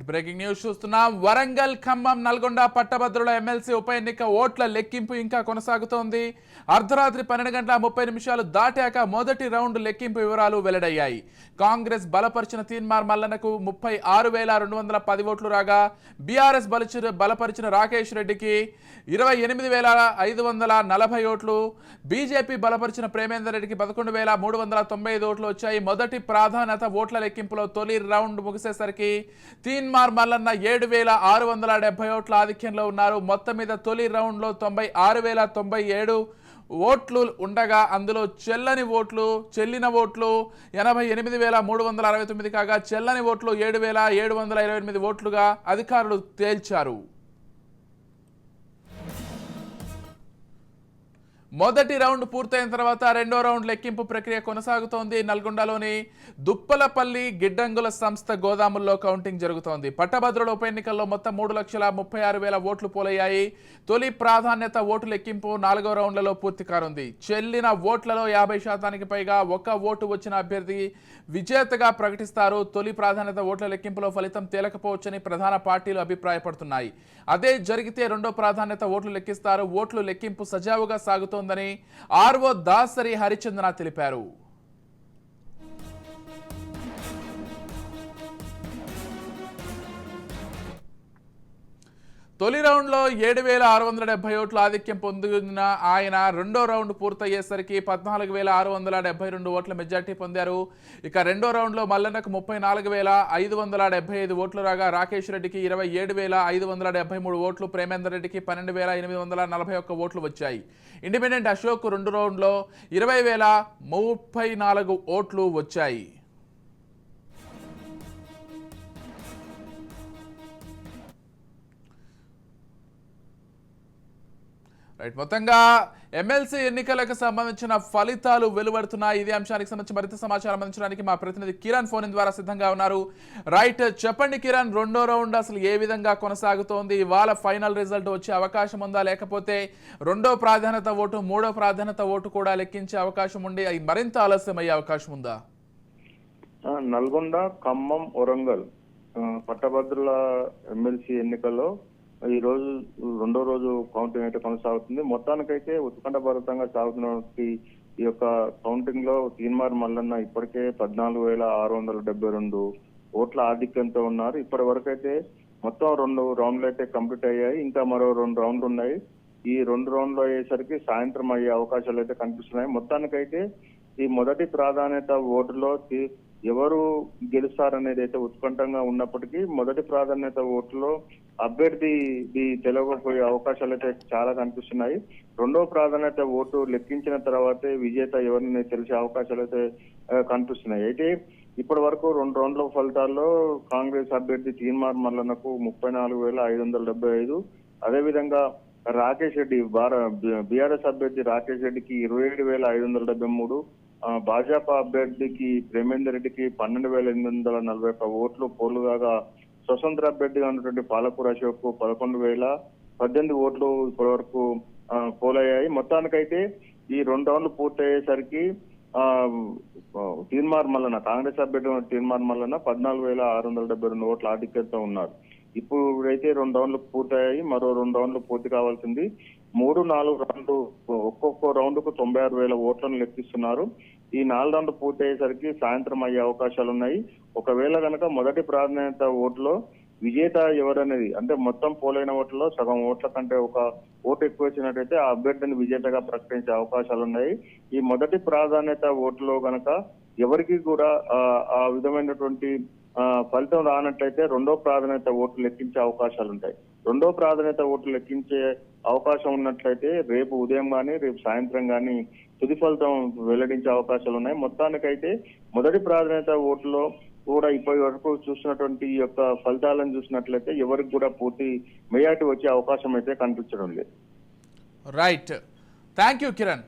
Breaking news చూస్తున్నాం. వరంగల్, ఖమ్మం, నల్గొండ పట్టభద్రుల MLC ఉప ఎన్నిక ఓట్ల లెక్కింపు ఇంకా కొనసాగుతోంది. అర్ధరాత్రి 12:30 దాటాక మొదటి రౌండ్ లెక్కింపు వివరాలు వెల్లడయ్యాయి. కాంగ్రెస్ బలపరిచిన తీన్మార్ మల్లన్నకు 36,210 ఓట్లు రాగా, బీఆర్ఎస్ బలపరిచిన రాకేష్ రెడ్డికి 28,540 ఓట్లు, బీజేపీ బలపరిచిన ప్రేమేందర్ రెడ్డికి 11,395 ఓట్లు వచ్చాయి. మొదటి ప్రాధాన్యత ఓట్ల లెక్కింపులో తొలి రౌండ్ ముగిసేసరికి తీన్మార్ మల్లన్న 7,670 ఓట్ల ఆధిక్యంలో ఉన్నారు. మొత్తం మీద తొలి రౌండ్ లో 96,097 ఓట్లు ఉండగా అందులో చెల్లిన ఓట్లు 88,369 కాగా చెల్లని ఓట్లు 7,728 ఓట్లుగా అధికారులు తేల్చారు. మొదటి రౌండ్ పూర్తయిన తర్వాత రెండో రౌండ్ లెక్కింపు ప్రక్రియ కొనసాగుతోంది. నల్గొండలోని దుప్పలపల్లి గిడ్డంగుల సంస్థ గోదాముల్లో కౌంటింగ్ జరుగుతోంది. పట్టభద్రుల ఉప ఎన్నికల్లో మొత్తం 3,36,000 ఓట్లు పోలయ్యాయి. తొలి ప్రాధాన్యత ఓటు లెక్కింపు 4వ రౌండ్లలో పూర్తి కానుంది. చెల్లిన ఓట్లలో 50% పైగా ఒక్క ఓటు వచ్చిన అభ్యర్థి విజేతగా ప్రకటిస్తారు. తొలి ప్రాధాన్యత ఓట్ల లెక్కింపులో ఫలితం తేలకపోవచ్చని ప్రధాన పార్టీలు అభిప్రాయపడుతున్నాయి. అదే జరిగితే రెండో ప్రాధాన్యత ఓట్లు లెక్కిస్తారు. ఓట్లు లెక్కింపు సజావుగా సాగుతోందని ఆర్ఓ దాసరి హరిచందన తెలిపారు. తొలి రౌండ్లో 7,670 ఓట్ల ఆధిక్యం పొందిన ఆయన రెండో రౌండ్ పూర్తయ్యేసరికి 14,672 ఓట్ల మెజార్టీ పొందారు. ఇక రెండో రౌండ్లో మల్లన్నకు 34,575 ఓట్లు రాగా, రాకేష్ రెడ్డికి 27,573 ఓట్లు, ప్రేమేందర్ రెడ్డికి 12,841 ఓట్లు వచ్చాయి. ఇండిపెండెంట్ అశోక్ రెండు రౌండ్లో 20,034 ఓట్లు వచ్చాయి. మొత్తంగా ఎమ్మెల్సీ ఎన్నికలకు సంబంధించిన ఫలితాలు వెలువడుతున్నాయి. ఇదే అంశానికి సంబంధించి మరింత సమాచారం అందించడానికి మా ప్రతినిధి కిరణ్ ఫోన్ ద్వారా సిద్ధంగా ఉన్నారు. చెప్పండి కిరణ్, రెండో రౌండ్ అసలు ఏ విధంగా కొనసాగుతోంది? ఇవాళ ఫైనల్ రిజల్ట్ వచ్చే అవకాశం ఉందా, లేకపోతే రెండో ప్రాధాన్యత ఓటు మూడో ప్రాధాన్యత ఓటు కూడా లెక్కించే అవకాశం ఉండి అది మరింత ఆలస్యం అయ్యే అవకాశం ఉందా? నల్గొండ, ఖమ్మం, వరంగల్ పట్టభద్రుల ఎమ్మెల్సీ ఎన్నికల్లో ఈ రోజు రెండో రోజు కౌంటింగ్ అయితే కొనసాగుతుంది. మొత్తానికైతే ఉత్కంఠభరితంగా సాగుతున్న ఈ యొక్క కౌంటింగ్ లో తీన్మార్ మల్లన్న ఇప్పటికే 14,672 ఓట్ల ఆధిక్యంతో ఉన్నారు. ఇప్పటి వరకు అయితే మొత్తం 2 రౌండ్లు అయితే కంప్లీట్ అయ్యాయి. ఇంకా మరో 2 రౌండ్లు ఉన్నాయి. ఈ 2 రౌండ్లు అయ్యేసరికి సాయంత్రం అయ్యే అవకాశాలు అయితే కనిపిస్తున్నాయి. మొత్తానికైతే ఈ మొదటి ప్రాధాన్యత ఓటులో ఎవరు గెలుస్తారనేది అయితే ఉత్కంఠంగా ఉన్నప్పటికీ మొదటి ప్రాధాన్యత ఓటులో అభ్యర్థి తెలియకపోయే అవకాశాలు అయితే చాలా కనిపిస్తున్నాయి. రెండో ప్రాధాన్యత ఓటు లెక్కించిన తర్వాతే విజేత ఎవరిని తెలిసే అవకాశాలు అయితే కనిపిస్తున్నాయి. అయితే ఇప్పటి వరకు 2 రౌండ్ల ఫలితాల్లో కాంగ్రెస్ అభ్యర్థి తీన్మార్ మల్లన్నకు 34,575, అదేవిధంగా రాకేష్ రెడ్డి బీఆర్ఎస్ అభ్యర్థి రాకేష్ రెడ్డికి 27,573, భాజపా అభ్యర్థికి ప్రేమేందర్ రెడ్డికి 12,841 ఓట్లు పోలు కాగా, స్వతంత్ర అభ్యర్థిగా ఉన్నటువంటి పాలకూర అశోక్ 11,018 ఓట్లు ఇప్పటి వరకు పోలయ్యాయి. మొత్తానికైతే ఈ 2 రౌండ్లు పూర్తయ్యేసరికి తీన్మార్ మల్లన్న కాంగ్రెస్ అభ్యర్థి తీన్మార్ మల్లన్న 14,672 ఓట్ల ఆధిక్యతతో ఉన్నారు. ఇప్పుడైతే 2 రౌండ్లు పూర్తయ్యాయి. మరో 2 రౌండ్లు పూర్తి కావాల్సింది. 3-4 రౌండ్లు ఒక్కొక్క రౌండ్ కు 96,000 ఓట్లను లెక్కిస్తున్నారు. ఈ 4 రౌండ్లు పూర్తయ్యేసరికి సాయంత్రం అయ్యే అవకాశాలు ఉన్నాయి. ఒకవేళ కనుక మొదటి ప్రాధాన్యత ఓటులో విజేత ఎవరనేది, అంటే మొత్తం పోలైన ఓట్లలో సగం ఓట్ల కంటే ఒక ఓటు ఎక్కువ వచ్చినట్టయితే ఆ అభ్యర్థిని విజేతగా ప్రకటించే అవకాశాలు ఉన్నాయి. ఈ మొదటి ప్రాధాన్యత ఓటులో కనుక ఎవరికి కూడా ఆ విధమైనటువంటి ఫలితం రానట్లయితే రెండో ప్రాధాన్యత ఓట్లు లెక్కించే అవకాశాలు ఉంటాయి. రెండో ప్రాధాన్యత ఓట్లు లెక్కించే అవకాశం ఉన్నట్లయితే రేపు ఉదయం కానీ రేపు సాయంత్రం కానీ తుది ఫలితం వెల్లడించే అవకాశాలు ఉన్నాయి. మొత్తానికైతే మొదటి ప్రాధాన్యత ఓట్లో కూడా ఇప్పటి వరకు చూసినటువంటి ఈ యొక్క ఫలితాలను చూసినట్లయితే ఎవరికి కూడా పూర్తి మెజారిటీ వచ్చే అవకాశం అయితే కనిపించడం లేదు. Right, thank you Kiran.